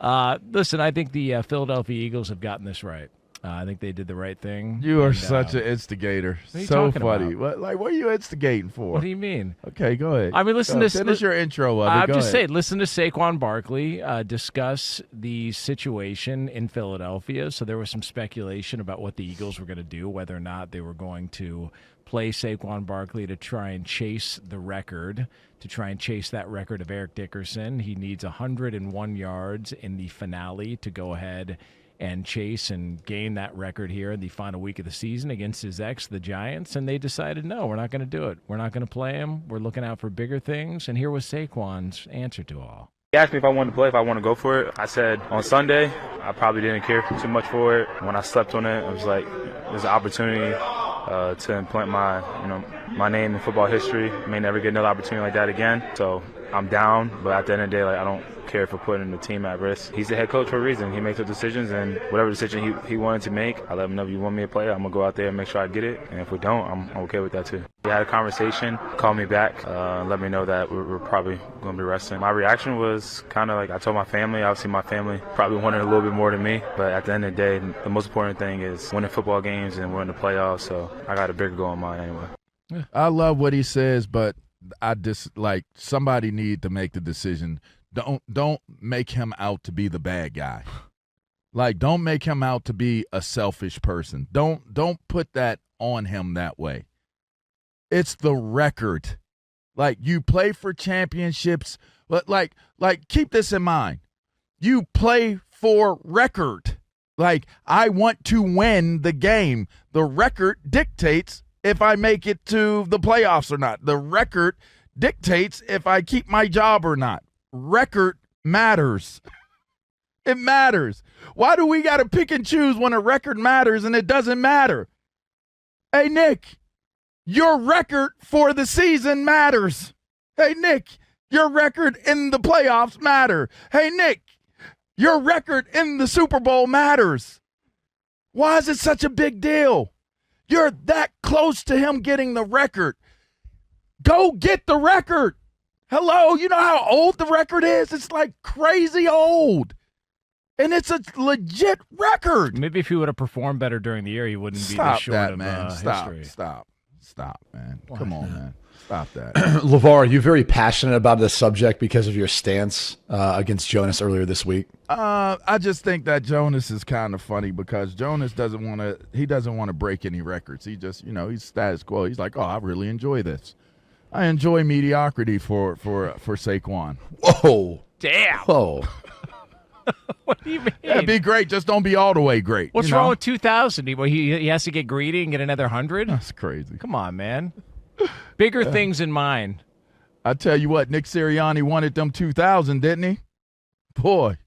Listen, I think the Philadelphia Eagles have gotten this right. I think they did the right thing. You are such an instigator. What are you So talking funny. about? What are you instigating for? What do you mean? Okay, go ahead. I mean, listen to this. Finish your intro of it. I'm Go just ahead. saying, listen to Saquon Barkley discuss the situation in Philadelphia. So there was some speculation about what the Eagles were going to do, whether or not they were going to play Saquon Barkley to try and chase the record, to try and chase that record of Eric Dickerson. He needs 101 yards in the finale to go ahead and chase and gain that record here in the final week of the season against his ex, the Giants, and they decided, no, we're not going to do it. We're not going to play him. We're looking out for bigger things, and here was Saquon's answer to all. He asked me if I wanted to play, if I want to go for it. I said on Sunday, I probably didn't care too much for it. When I slept on it, I was like, there's an opportunity to implant my name in football history. I may never get another opportunity like that again. So I'm down, but at the end of the day, I don't care for putting the team at risk. He's the head coach for a reason. He makes the decisions, and whatever decision he wanted to make, I let him know, if you want me to play, I'm going to go out there and make sure I get it. And if we don't, I'm okay with that too. We had a conversation, called me back, let me know that we're probably going to be resting. My reaction was kind of like I told my family. Obviously, my family probably wanted a little bit more than me, but at the end of the day, the most important thing is winning football games, and we're in the playoffs, so I got a bigger goal in mind anyway. I love what he says, but I just somebody need to make the decision. Don't make him out to be the bad guy. Don't make him out to be a selfish person. Don't put that on him that way. It's the record. You play for championships, but keep this in mind. You play for record. I want to win the game. The record dictates if I make it to the playoffs or not. The record dictates if I keep my job or not. Record matters. It matters. Why do we got to pick and choose when a record matters and it doesn't matter? Hey, Nick, your record for the season matters. Hey, Nick, your record in the playoffs matter. Hey, Nick, your record in the Super Bowl matters. Why is it such a big deal? You're that close to him getting the record. Go get the record. Hello, you know how old the record is? It's crazy old. And it's a legit record. Maybe if he would have performed better during the year, he wouldn't be this short of history. Stop, man. Come on, man. Stop that. LaVar, are you very passionate about this subject because of your stance against Jonas earlier this week? I just think that Jonas is kind of funny because Jonas doesn't want to break any records. He just, he's status quo. He's like, oh, I really enjoy this. I enjoy mediocrity for Saquon. Whoa. Damn. Whoa. What do you mean? That'd be great. Just don't be all the way great. What's wrong with 2,000? He has to get greedy and get another 100? That's crazy. Come on, man. Bigger things in mind. I tell you what, Nick Sirianni wanted them 2,000, didn't he? Boy,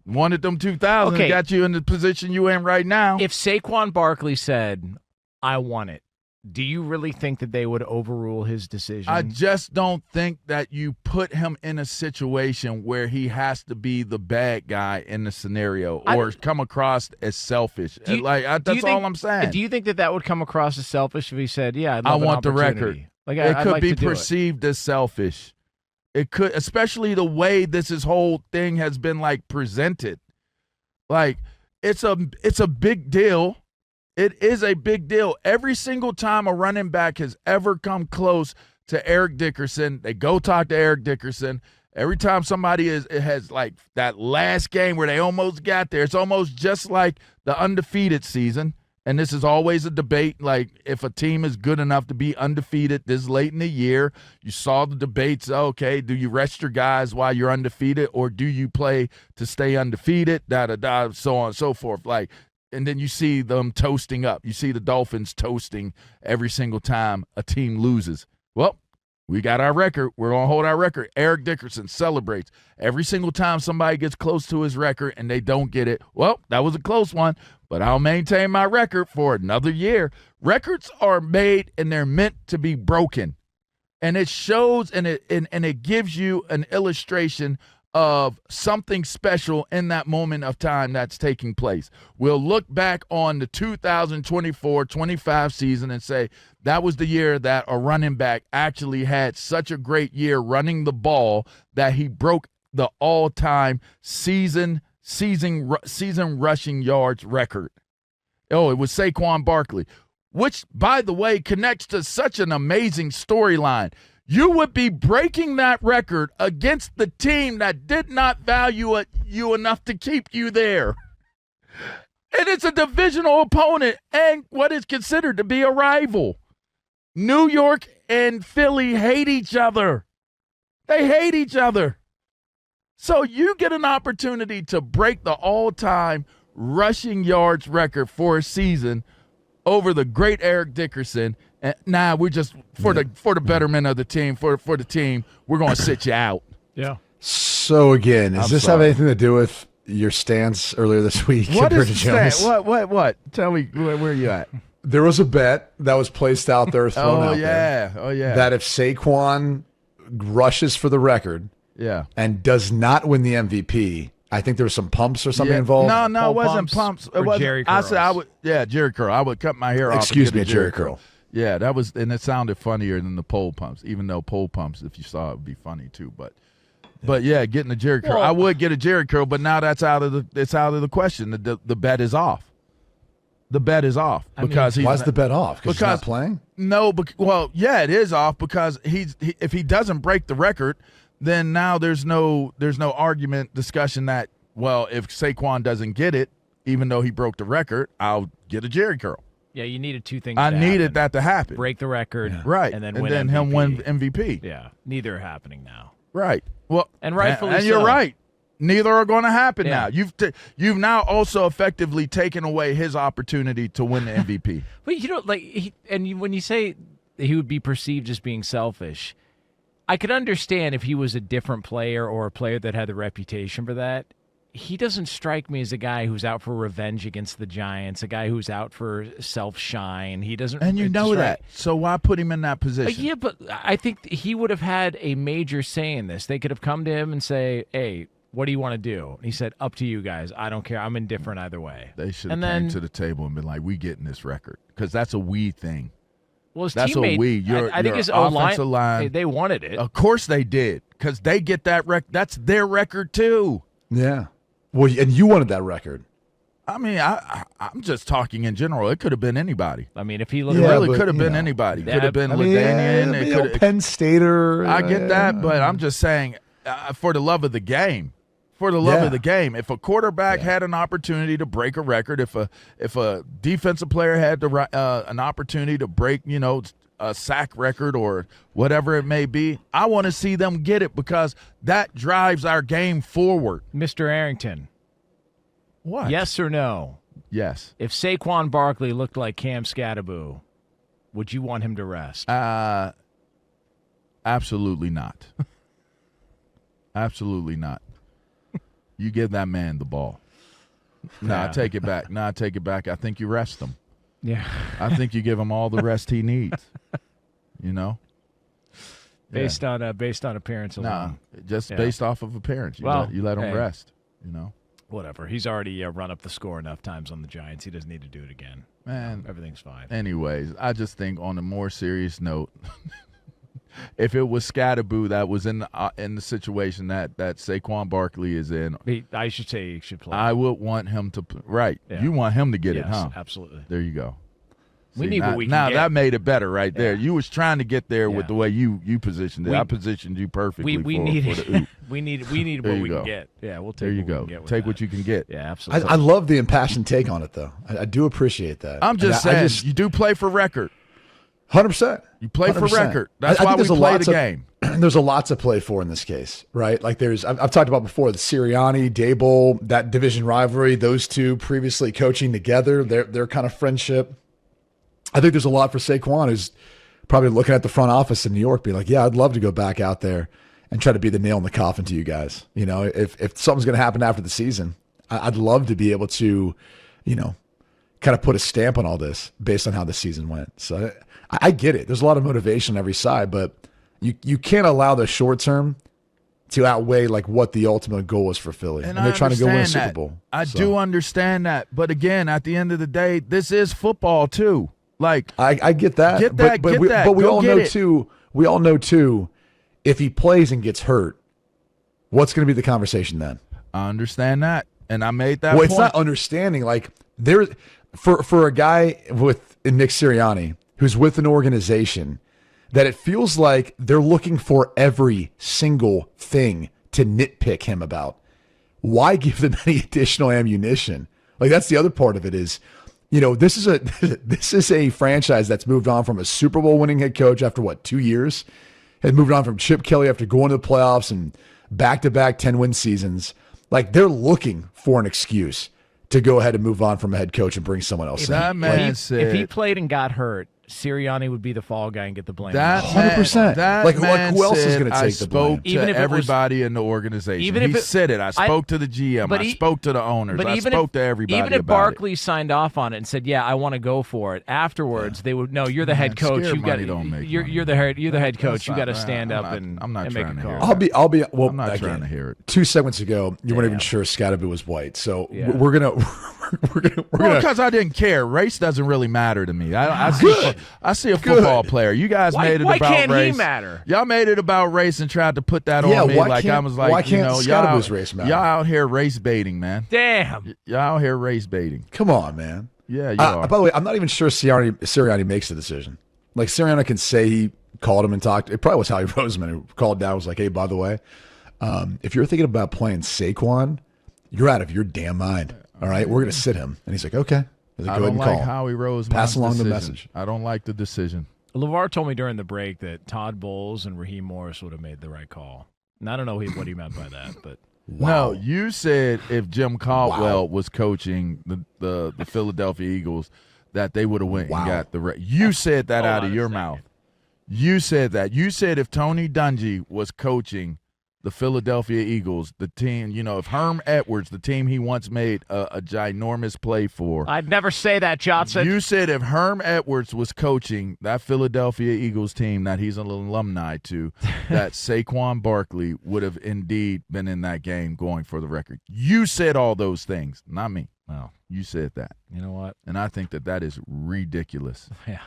wanted them 2,000. Okay. Got you in the position you in right now. If Saquon Barkley said, I want it, do you really think that they would overrule his decision? I just don't think that you put him in a situation where he has to be the bad guy in the scenario or come across as selfish. That's all I'm saying. Do you think that would come across as selfish if he said, yeah, I want the record? It could be perceived as selfish. It could, especially the way this whole thing has been presented. It's a big deal. It is a big deal. Every single time a running back has ever come close to Eric Dickerson, they go talk to Eric Dickerson. Every time somebody has that last game where they almost got there, it's almost just like the undefeated season. And this is always a debate, if a team is good enough to be undefeated this late in the year. You saw the debates, okay, do you rest your guys while you're undefeated or do you play to stay undefeated, da-da-da, so on and so forth. And then you see them toasting up. You see the Dolphins toasting every single time a team loses. Well, we got our record. We're going to hold our record. Eric Dickerson celebrates every single time somebody gets close to his record and they don't get it. Well, that was a close one, but I'll maintain my record for another year. Records are made and they're meant to be broken. And it shows and it gives you an illustration of something special in that moment of time that's taking place. We'll look back on the 2024-25 season and say that was the year that a running back actually had such a great year running the ball that he broke the all-time season rushing yards record. Oh, it was Saquon Barkley, which, by the way, connects to such an amazing storyline. You would be breaking that record against the team that did not value you enough to keep you there. And it's a divisional opponent and what is considered to be a rival. New York and Philly hate each other. They hate each other. So you get an opportunity to break the all-time rushing yards record for a season over the great Eric Dickerson. And we're just for the betterment of the team, for the team, we're going to sit you out. Yeah. So again, does this have anything to do with your stance earlier this week compared to Jonas? What? Tell me where you at? There was a bet that was placed out there, thrown out there. Oh yeah. That if Saquon rushes for the record, and does not win the MVP, I think there was some pumps or something involved. No, it wasn't pumps. It wasn't. Jerry curls. I said Jerry curl. I would cut my hair off. Excuse me, Jerry curl. Yeah, that was, and it sounded funnier than the pole pumps. Even though pole pumps, if you saw it, would be funny too. But yeah, getting a Jerry curl. I would get a Jerry curl, but now that's out of the question. The bet is off. The bet is off because why's the bet off? Because he's not playing? No, it is off because if he doesn't break the record, then now there's no argument discussion that, well, if Saquon doesn't get it, even though he broke the record, I'll get a Jerry curl. Yeah, you needed two things. I needed that to happen. Break the record, right, and then him win MVP. Yeah, neither are happening now. Right. Well, and rightfully and so. You're right. Neither are going to happen now. You've now also effectively taken away his opportunity to win the MVP. But when you say he would be perceived as being selfish, I could understand if he was a different player or a player that had the reputation for that. He doesn't strike me as a guy who's out for revenge against the Giants, a guy who's out for self-shine. He doesn't. And you know that. So why put him in that position? Yeah, but I think he would have had a major say in this. They could have come to him and say, hey, what do you want to do? And he said, up to you guys. I don't care. I'm indifferent either way. They should have came to the table and been like, we getting this record. Because that's a we thing. Well, his that's teammate, a we. I think his offensive line. They wanted it. Of course they did. Because they get that record. That's their record too. Yeah. Well, and you wanted that record. I mean, I'm just talking in general. It could have been anybody. I mean, if he looked, it really could have been anybody. Could have been LaDainian. Penn Stater. I get that, but I'm just saying, for the love of the game. For the love of the game, if a quarterback had an opportunity to break a record, if a defensive player had an opportunity to break, a sack record or whatever it may be, I want to see them get it because that drives our game forward. Mr. Arrington. What? Yes or no? Yes. If Saquon Barkley looked like Cam Scatterbo, would you want him to rest? Absolutely not. Absolutely not. You give that man the ball. No, I take it back. I think you rest him. Yeah. I think you give him all the rest he needs. Based on appearance alone. No, just based off of appearance. You let him rest. Whatever. He's already run up the score enough times on the Giants. He doesn't need to do it again. Man, everything's fine. Anyways, I just think on a more serious note, if it was Scatterbo that was in the situation that Saquon Barkley is in, I should say he should play. I would want him to. Right, you want him to get it, huh? Absolutely. There you go. We need what we can now get. That made it better right there. You was trying to get there with the way you positioned it. I positioned you perfectly. We need what we can get. Yeah, we'll take. There you what go. We can get Take that. what you can get. Yeah, absolutely. I love the impassioned take on it, though. I do appreciate that. I'm just saying, you do play for record. 100%. You play for record. That's why we play the game. There's a lot to play for in this case, right? Like I've talked about before, the Sirianni, Dable, that division rivalry, those two previously coaching together, their kind of friendship. I think there's a lot for Saquon, who's probably looking at the front office in New York, being like, yeah, I'd love to go back out there and try to be the nail in the coffin to you guys. If something's going to happen after the season, I'd love to be able to, kind of put a stamp on all this based on how the season went. So I get it. There's a lot of motivation on every side, but you can't allow the short term to outweigh like what the ultimate goal is for Philly. And they're trying to go win a Super Bowl. I do understand that. But again, at the end of the day, this is football too. Like I get that. But we all know too, if he plays and gets hurt, what's going to be the conversation then? I understand that, and I made that Well, point. it's not understanding. Like, there, for a guy with Nick Sirianni who's with an organization that it feels like they're looking for every single thing to nitpick him about. Why give them any additional ammunition? Like, that's the other part of it is, this is a franchise that's moved on from a Super Bowl winning head coach after 2 years, had moved on from Chip Kelly after going to the playoffs and back-to-back 10-win seasons. Like, they're looking for an excuse to go ahead and move on from a head coach and bring someone else in. That man If said, he played and got hurt, Sirianni would be the fall guy and get the blame. that 100%. That Like, man who else is said, gonna take I the blame? spoke to Even if it was- everybody in the organization. Even He if it- said it. I spoke to the GM. but I he- spoke to the owners. But I even spoke if, to everybody even if about Barkley signed off on it and said, "Yeah, I want to go for it," afterwards they would no. You're the head coach. scared You got money don't make you're money. you're the head coach. You not- got to stand I'm up not- and I'm not and make a trying to call. hear I'll be well. I'm not again, trying to hear it. 2 segments ago, you weren't even Damn. sure Scottaboo was white. So Yeah. we're gonna Because I didn't care. Race doesn't really matter to me. I see a football player. You guys made it Why about can't race. he matter? Y'all made it about race and tried to put that Yeah, on me. why Like I can't- was like, why can't y'all Scottaboo's race matter? Y'all out here race baiting, man. Damn. Y'all out here race baiting. Come on, man. Yeah, you are. By the way, I'm not even sure Sirianni makes the decision. Like, Sirianni can say he called him and talked. It probably was Howie Roseman who called down. Was like, "Hey, by the way, if you're thinking about playing Saquon, you're out of your damn mind. All right, we're gonna sit him." And he's like, "Okay." He's like, I "Go ahead don't and like call him." Howie Roseman's Pass along the decision. message. I don't like the decision. LaVar told me during the break that Todd Bowles and Raheem Morris would have made the right call. And I don't know what he meant by that, but No, you said if Jim Caldwell was coaching the Philadelphia Eagles, that they would have went and got the You said that Hold out on of a your second. mouth. You said that. You said if Tony Dungy was coaching the Philadelphia Eagles, the team, if Herm Edwards, the team he once made a ginormous play for. I'd never say that, Johnson. You said if Herm Edwards was coaching that Philadelphia Eagles team that he's an alumni to, that Saquon Barkley would have indeed been in that game going for the record. You said all those things, not me. Well, You said that. you know what? And I think that is ridiculous. Yeah.